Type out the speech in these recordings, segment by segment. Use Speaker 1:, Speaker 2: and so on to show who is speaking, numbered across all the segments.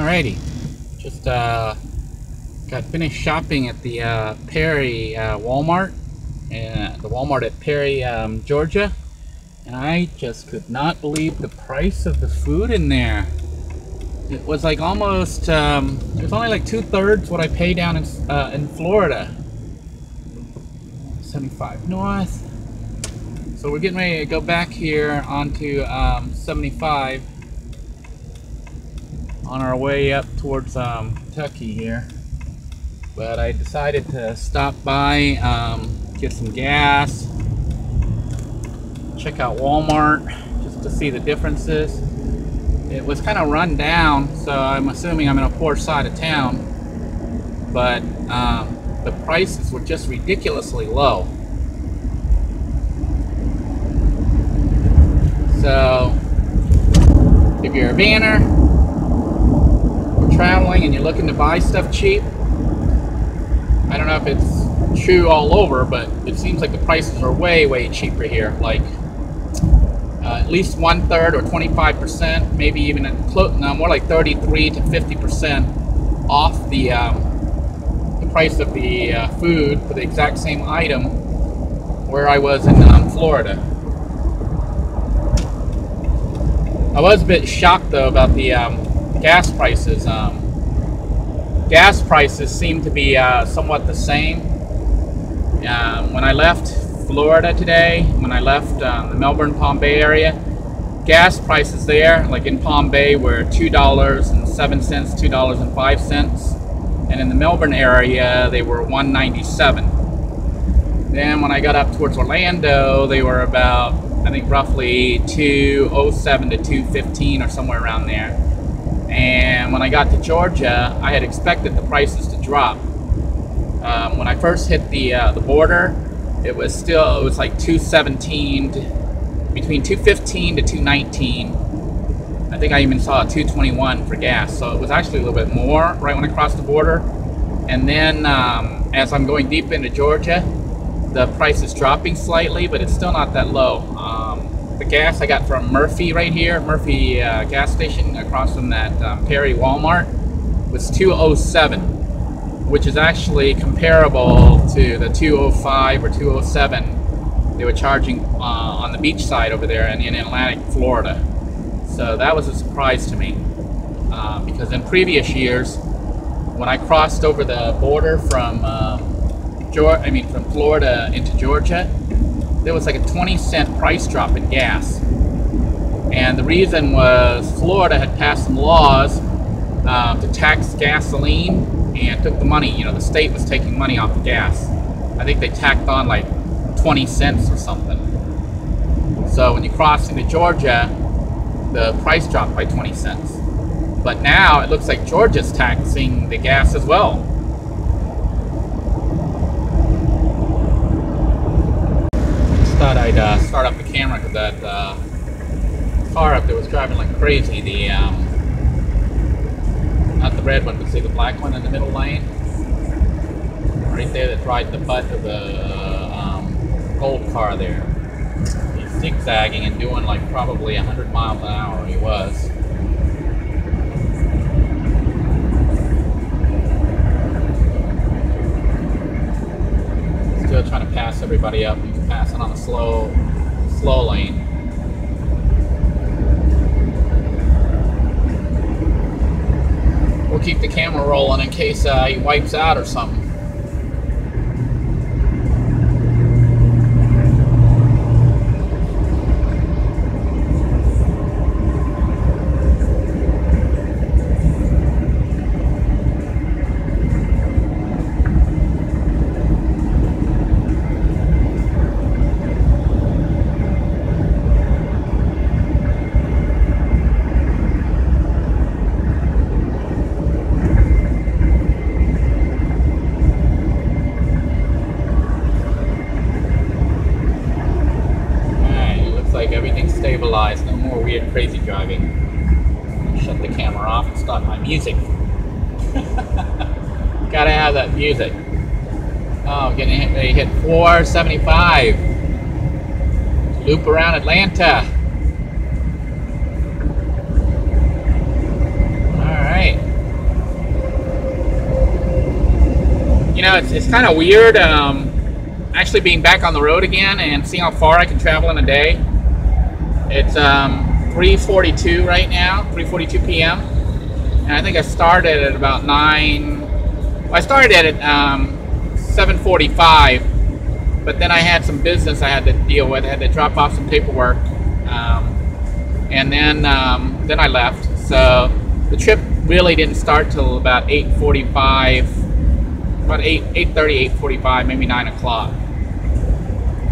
Speaker 1: Alrighty, just got finished shopping at the Perry Walmart, and the Walmart at Perry, Georgia, and I just could not believe the price of the food in there. It was like almost, it was only like 2/3 what I pay down in Florida. 75 North. So we're getting ready to go back here onto 75 on our way up towards Kentucky here. But I decided to stop by, get some gas, check out Walmart just to see the differences. It was kind of run down, so I'm assuming I'm in a poor side of town, but the prices were just ridiculously low. So if you're a vanner or traveling and you're looking to buy stuff cheap, I don't know if it's true all over, but it seems like the prices are way cheaper here, like at least 1/3 or 25%, maybe even more like 33 to 50% off the price of the food for the exact same item where I was in Florida. I was a bit shocked though about the gas prices. Gas prices seem to be somewhat the same. When I left Florida today, when I left the Melbourne, Palm Bay area, gas prices there, like in Palm Bay, were $2.07, $2.05, and in the Melbourne area, they were $1.97. Then when I got up towards Orlando, they were about, I think, roughly $2.07 to $2.15 or somewhere around there. And when I got to Georgia, I had expected the prices to drop. When I first hit the border, it was like $2.17, between $2.15 to $2.19. I think I even saw a $2.21 for gas, so it was actually a little bit more right when I crossed the border. And then as I'm going deep into Georgia, the price is dropping slightly, but it's still not that low. The gas I got from Murphy right here, Murphy gas station across from that Perry Walmart, was $2.07, which is actually comparable to the $2.05 or $2.07 they were charging on the beach side over there in Atlantic, Florida. So that was a surprise to me, because in previous years, when I crossed over the border from from Florida into Georgia, there was like a 20-cent price drop in gas. And the reason was Florida had passed some laws to tax gasoline and took the money. You know, the state was taking money off the gas. I think they tacked on like 20 cents or something. So when you cross into Georgia, the price dropped by 20 cents. But now it looks like Georgia's taxing the gas as well. Thought I'd start up the camera because that car up there was driving like crazy. The not the red one, but see the black one in the middle lane, right there, that's right in the butt of the gold car there. He's zigzagging and doing like probably 100 miles an hour. He was. Still trying to pass everybody up. He's passing on the slow lane. We'll keep the camera rolling in case he wipes out or something. Stabilized, no more weird crazy driving. Shut the camera off and start my music. Gotta have that music. Oh, getting hit, they hit 475. Loop around Atlanta. Alright. You know, it's kind of weird actually being back on the road again and seeing how far I can travel in a day. It's 3:42 right now, 3:42 p.m. And I think I started at about 9. Well, I started at 7:45, but then I had some business I had to deal with. I had to drop off some paperwork, and then I left. So the trip really didn't start till about 8:45, about 8:30, 8:45, maybe 9 o'clock.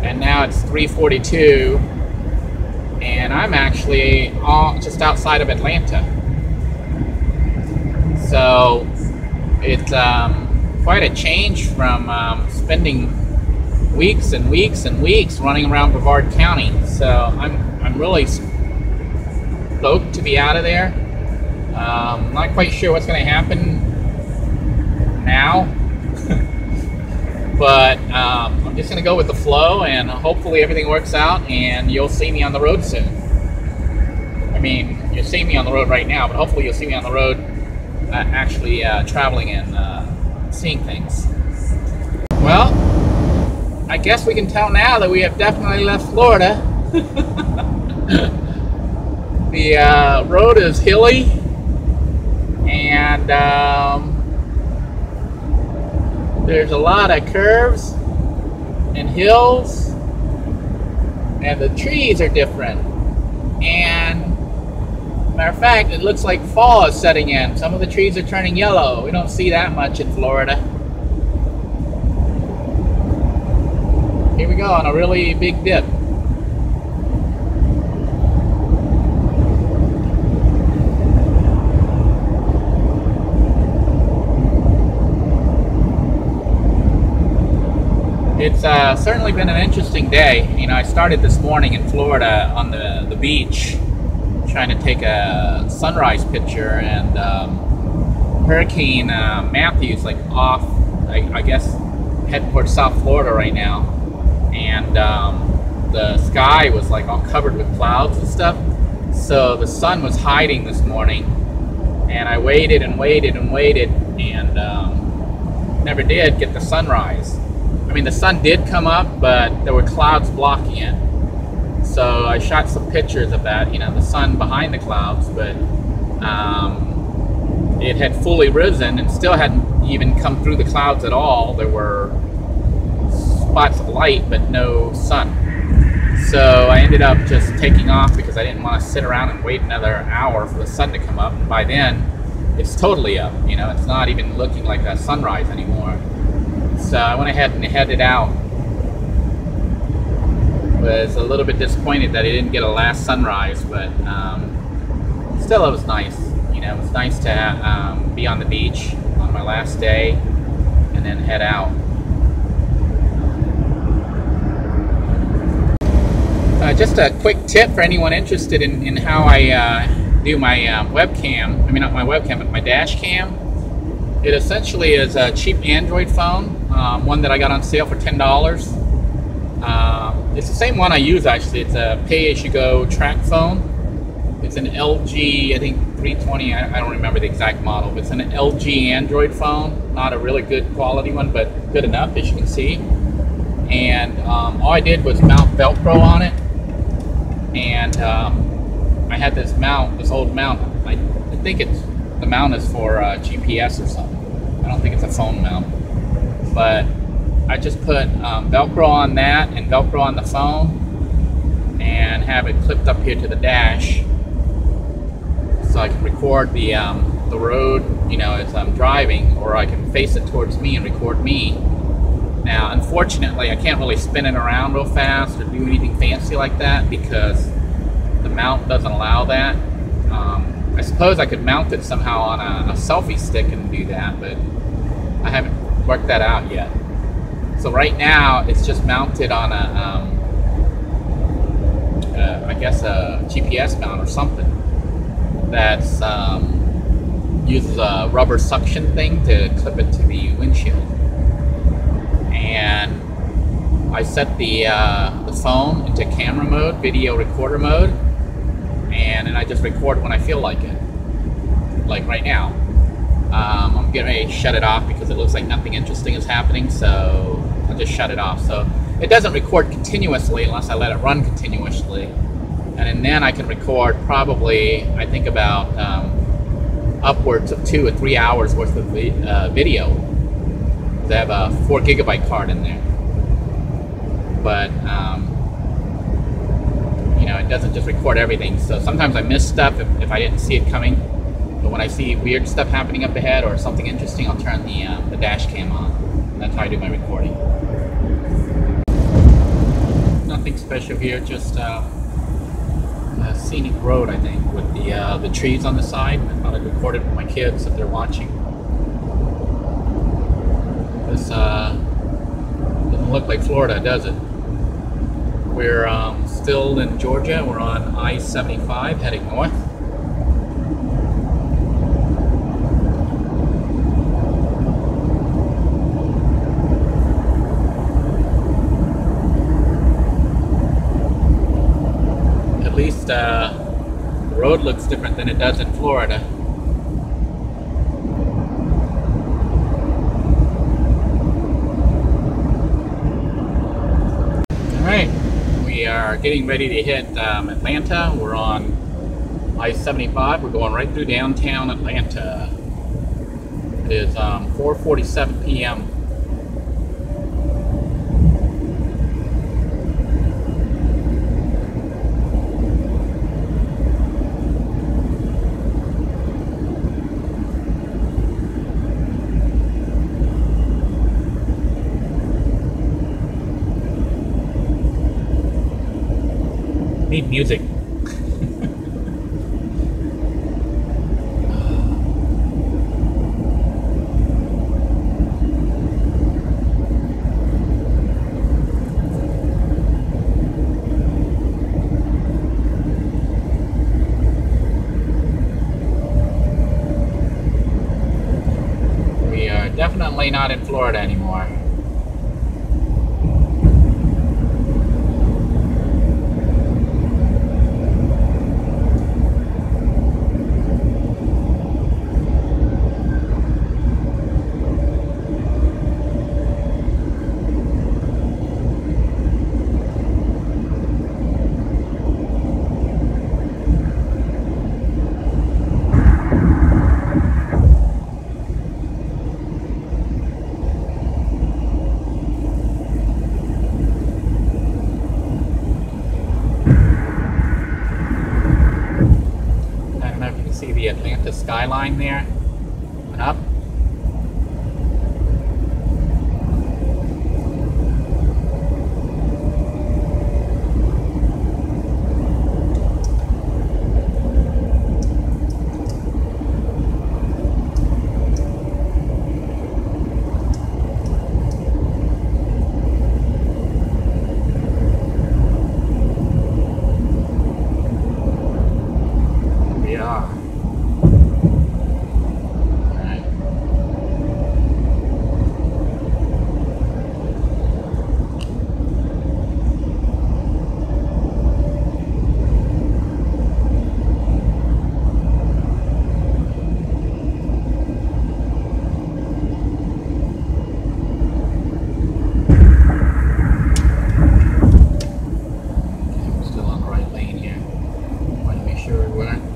Speaker 1: And now it's 3:42, and I'm actually just outside of Atlanta. So it's quite a change from spending weeks and weeks and weeks running around Brevard County. So I'm really stoked to be out of there. Not quite sure what's going to happen now, but I'm just going to go with the flow, and hopefully everything works out, and you'll see me on the road soon. I mean, you're seeing me on the road right now, but hopefully you'll see me on the road actually traveling and seeing things. Well, I guess we can tell now that we have definitely left Florida. The road is hilly, and there's a lot of curves and hills, and the trees are different. And matter of fact, it looks like fall is setting in. Some of the trees are turning yellow. We don't see that much in Florida. Here we go on a really big dip. It's certainly been an interesting day. You know, I started this morning in Florida on the beach, trying to take a sunrise picture, and Hurricane Matthew's like off, I guess, heading towards South Florida right now, and the sky was like all covered with clouds and stuff, so the sun was hiding this morning, and I waited and waited and waited, and never did get the sunrise. I mean, the sun did come up, but there were clouds blocking it. So I shot some pictures of that, you know, the sun behind the clouds, but it had fully risen and still hadn't even come through the clouds at all. There were spots of light, but no sun. So I ended up just taking off because I didn't want to sit around and wait another hour for the sun to come up. And by then, it's totally up. You know, it's not even looking like a sunrise anymore. So I went ahead and headed out. Was a little bit disappointed that I didn't get a last sunrise, but still it was nice. You know, it was nice to be on the beach on my last day and then head out. Just a quick tip for anyone interested in how I do my webcam. I mean, not my webcam, but my dash cam. It essentially is a cheap Android phone, one that I got on sale for $10. It's the same one I use, actually. It's a pay-as-you-go track phone. It's an LG, I think 320, I don't remember the exact model, but it's an LG Android phone. Not a really good quality one, but good enough, as you can see. And all I did was mount Velcro on it. And I had this mount, this old mount. I think the mount is for GPS or something. I don't think it's a phone mount. But I just put Velcro on that and Velcro on the phone and have it clipped up here to the dash so I can record the road, you know, as I'm driving, or I can face it towards me and record me. Now, unfortunately, I can't really spin it around real fast or do anything fancy like that because the mount doesn't allow that. I suppose I could mount it somehow on a selfie stick and do that, but I haven't worked that out yet. So right now, it's just mounted on I guess a GPS mount or something that's uses a rubber suction thing to clip it to the windshield. And I set the phone into camera mode, video recorder mode, and then I just record when I feel like it, like right now. I'm getting ready to shut it off because it looks like nothing interesting is happening, so I'll just shut it off. So it doesn't record continuously unless I let it run continuously. And then I can record probably, I think about upwards of 2 or 3 hours worth of video. They have a 4 gigabyte card in there. But, you know, it doesn't just record everything. So sometimes I miss stuff if I didn't see it coming. But when I see weird stuff happening up ahead or something interesting, I'll turn the dash cam on. And that's how I do my recording. Nothing special here, just a scenic road, I think, with the trees on the side. I thought I'd record it with my kids if they're watching. This doesn't look like Florida, does it? We're still in Georgia. We're on I-75 heading north. At least the road looks different than it does in Florida. We are getting ready to hit Atlanta. We're on I-75. We're going right through downtown Atlanta. It is 4:47 p.m. Need music. We are definitely not in Florida anymore. See the Atlanta skyline there and up. We are.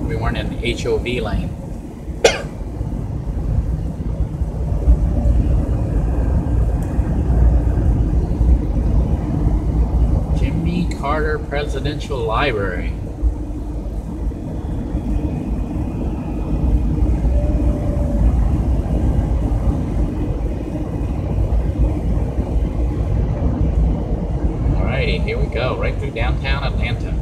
Speaker 1: We weren't in the HOV lane. Jimmy Carter Presidential Library. Alrighty, here we go, right through downtown Atlanta.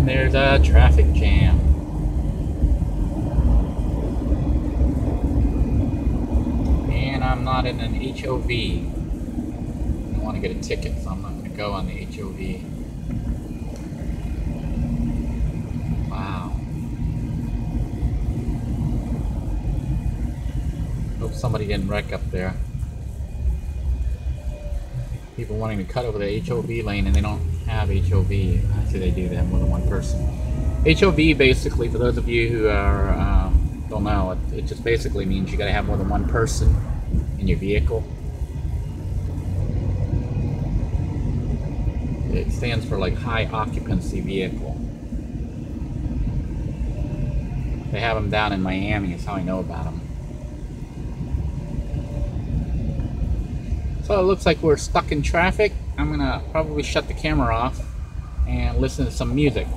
Speaker 1: There's a traffic jam. And I'm not in an HOV. want to get a ticket, so I'm not going to go on the HOV. Wow. Hope somebody didn't wreck up there. People wanting to cut over the HOV lane and they don't have HOV. Actually, they do. They have more than one person. HOV basically, for those of you who are don't know, it just basically means you got to have more than one person in your vehicle. It stands for like high occupancy vehicle. They have them down in Miami, is how I know about them. So it looks like we're stuck in traffic. I'm gonna probably shut the camera off and listen to some music.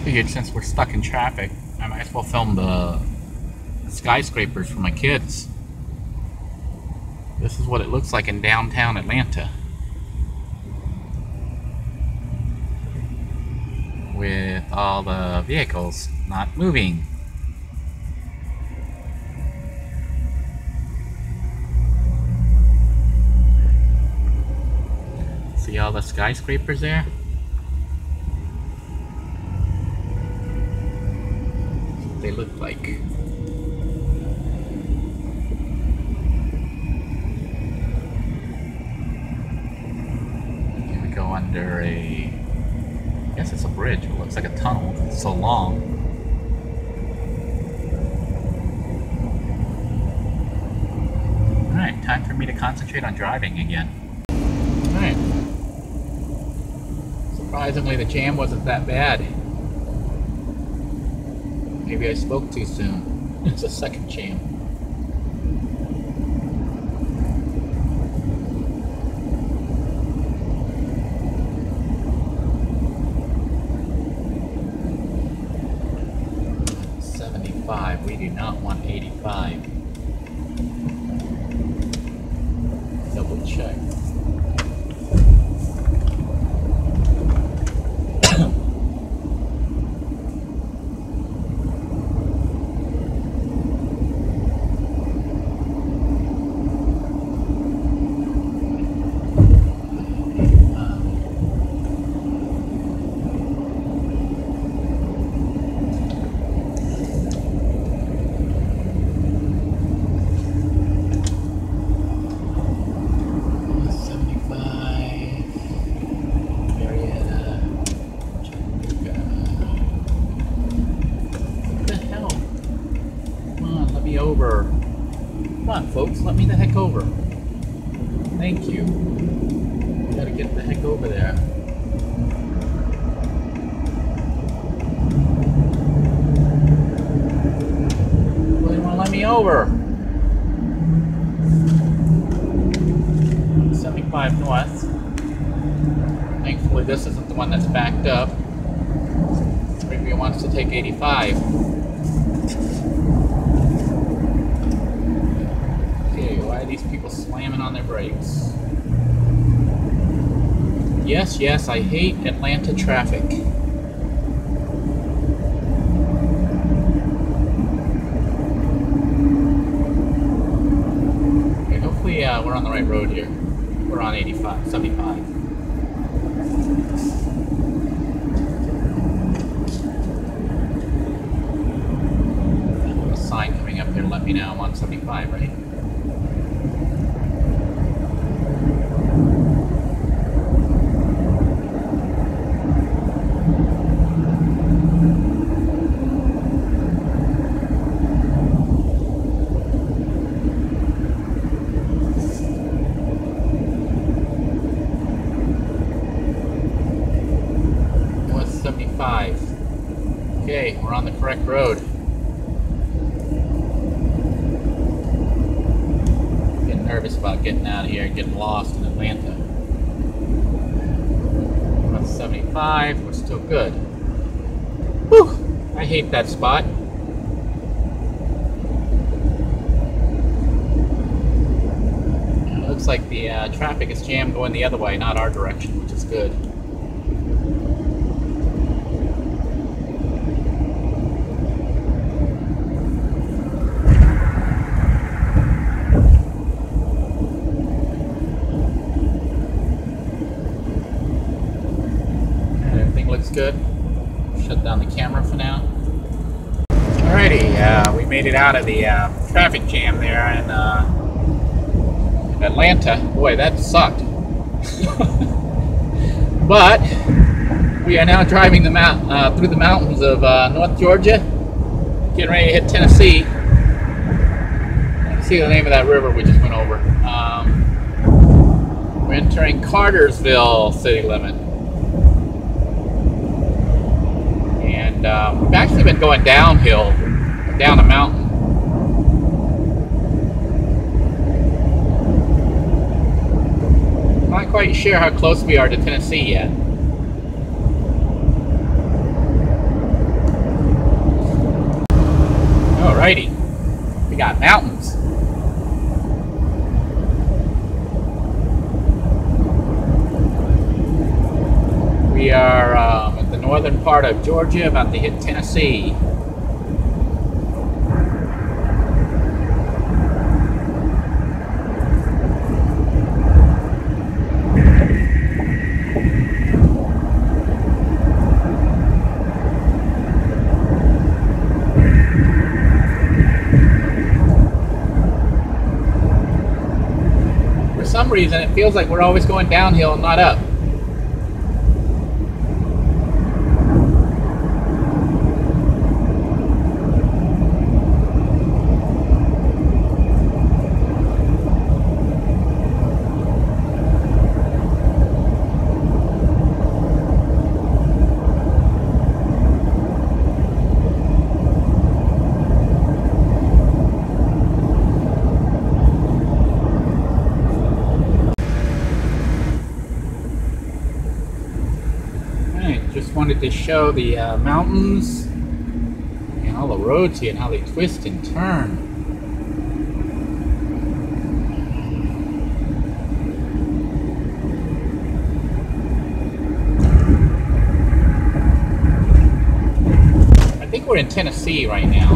Speaker 1: Figured since we're stuck in traffic, I might as well film the skyscrapers for my kids. This is what it looks like in downtown Atlanta, with all the vehicles not moving. See all the skyscrapers there? That's what they look like. Here we go under I guess it's a bridge. It looks like a tunnel. It's so long. Alright, time for me to concentrate on driving again. Alright. Surprisingly, the jam wasn't that bad. Maybe I spoke too soon. It's a second jam. We do not want 85. Double check. Over. Come on, folks, let me the heck over. Thank you. Gotta get the heck over there. Well, they won't let me over. 75 north. Thankfully, this isn't the one that's backed up. Maybe it wants to take 85. These people slamming on their brakes. Yes, yes, I hate Atlanta traffic. Okay, hopefully we're on the right road here. We're on 75. A sign coming up here to let me know I'm on 75, right? Okay, we're on the correct road. Getting nervous about getting out of here and getting lost in Atlanta. We're on 75, we're still good. Whew! I hate that spot. It looks like the traffic is jammed going the other way, not our direction, which is good. good. Shut down the camera for now. Alrighty, we made it out of the traffic jam there in Atlanta. Boy, that sucked. But we are now driving through the mountains of North Georgia, getting ready to hit Tennessee. See the name of that river we just went over. We're entering Cartersville city limit. And we've actually been going downhill, down a mountain. Not quite sure how close we are to Tennessee yet. Alrighty, we got mountains. We are at the northern part of Georgia, about to hit Tennessee. For some reason, it feels like we're always going downhill and not up. Just wanted to show the mountains and all the roads here and how they twist and turn. I think we're in Tennessee right now.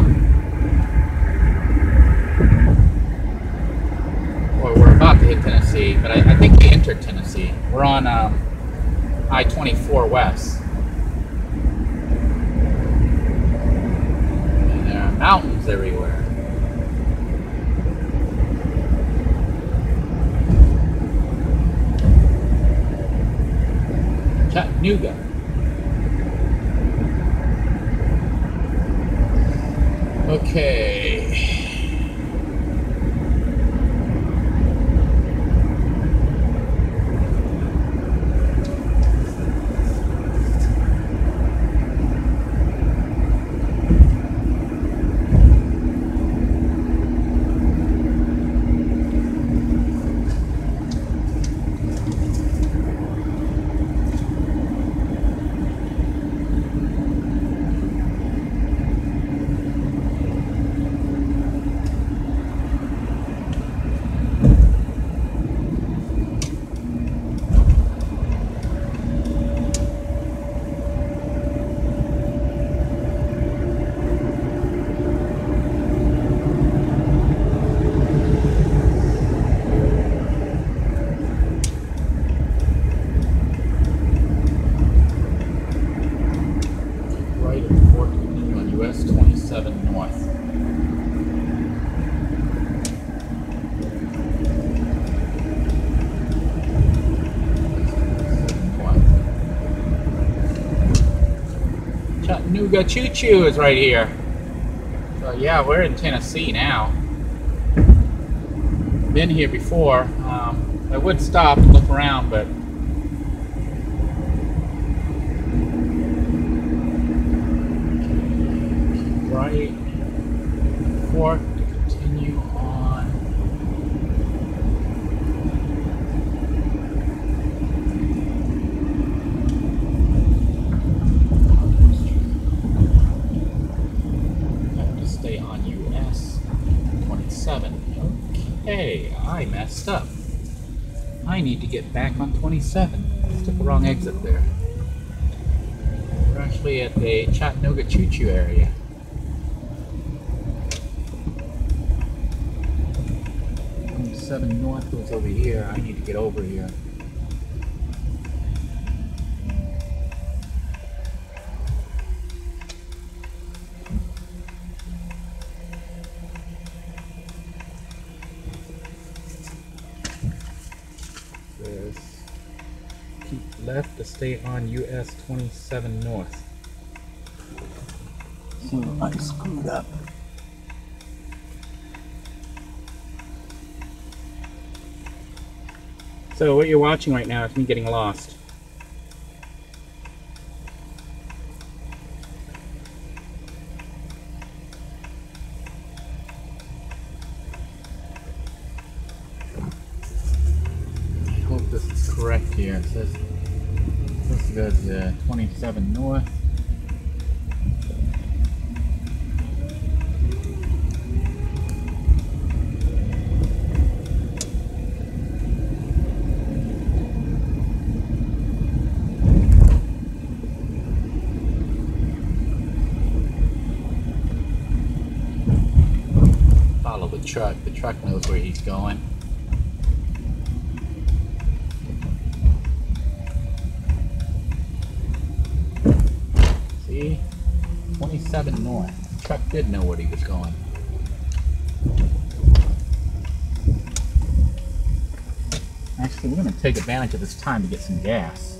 Speaker 1: Or we're about to hit Tennessee, but I think we entered Tennessee. We're on I-24 West. And there are mountains everywhere. Chattanooga. Okay. US 27 north. Chattanooga Choo Choo is right here. So yeah, we're in Tennessee now. Been here before. I would stop and look around, but right fork to continue on. Have to stay on US 27. Okay, I messed up. I need to get back on 27. I took the wrong exit there. We're actually at the Chattanooga Choo Choo area. North goes over here. I need to get over here. left to stay on US 27 North.
Speaker 2: So I screwed up.
Speaker 1: So what you're watching right now is me getting lost. I hope this is correct here. It says this goes to 27 North. Follow the truck. The truck knows where he's going. See? 27 North. The truck did know where he was going. Actually, we're going to take advantage of this time to get some gas.